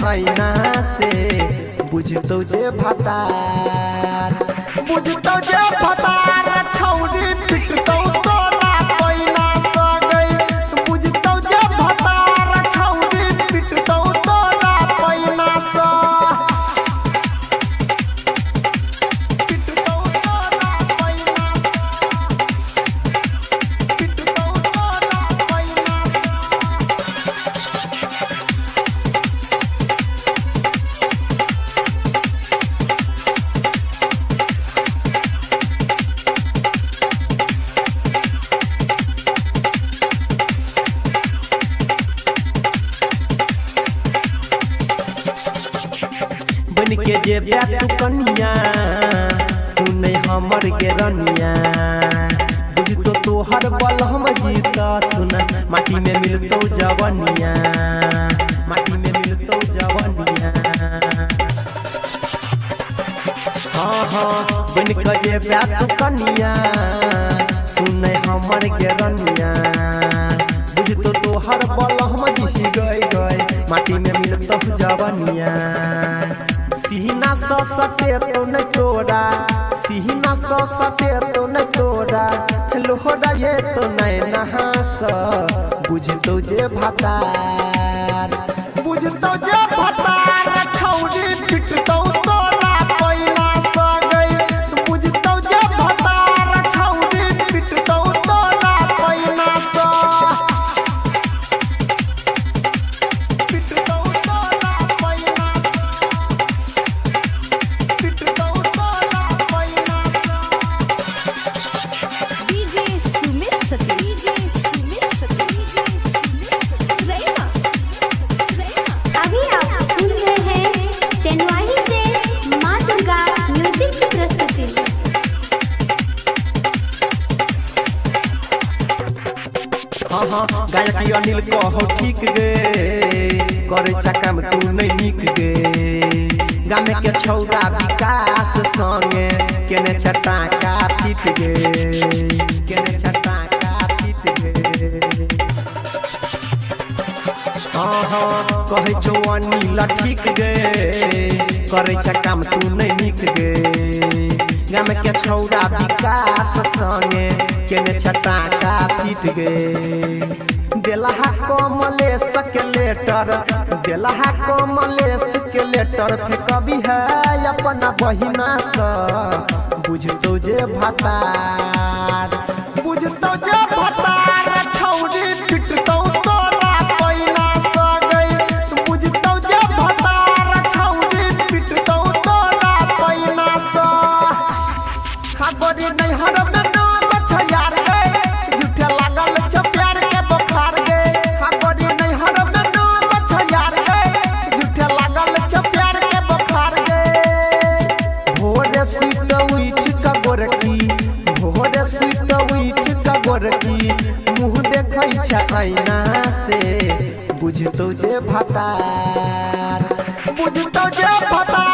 आईना से बुझतो जे भतार बुझतो जे भतार छौरी पिटतो तोरा पैना सगई बुझतो जे भतार छौरी पिटतो तोरा पैना सा पिटतो तोरा पैना पिटतो तोरा पैना बन के जे ब्याह कनिया सुनै हमर के रनिया बुझतो तोहर बलहम जीता सुना माटी में मिलतो जवनिया माटी में मिलतो जवनिया हाँ हाँ बन के जे ब्याह कनिया सुनै हमर के रनिया बुझतो तोहर बलहम जी गई माटी में मिलतो जवनिया सीना सो सटे तो न तोड़ा सीना सो सटे तो न तोड़ा लोहरा ये तो नहीं नहास बुझतो जे भतार बुझतो जे भतार छौरी पिटतो तोरा पैना सगई बुझतो जे भतार छौरी पिटतो तोरा पैना सा पिटतो तोरा पैना अभी आप सुन रहे हैं तेनवाही से मां दुर्गा म्यूजिक की प्रस्तुति। हाँ हाँ गायक अनिल कहो ठीक गे करे चक्का में तू नहीं निक गे गामे के छौरा विकास संगे केने छटाका फिट गे केने छटाका फिट गे हाँ हाँ कहे छो अनिल ठीक गे करे चक्का में तू नहीं निक गे गामे के छौरा विकास संगे केने छटाका फिट गे देलहा कमलेश के लेटर देलहा कमलेश के लेटर फेंकबी है अपना बहिना सा बुझतो जे भतार बुझतो जे भतार छौरी पिटतो तोरा पैना सगई बुझतो जे भतार छौरी पिटतो तोरा पैना सा खबरी नहीं हर में नाम छयार गए झूठे लागल छ प्यार के बुखार गए खबरी नहीं हर में नाम छयार गए झूठे लागल छ प्यार के बुखार गए भोरे सुत उठ का गोरकी भोरे सुत उठ का गोरकी मुंह देखै छ आईना से बुझतो जे भतार बुझतो जे भतार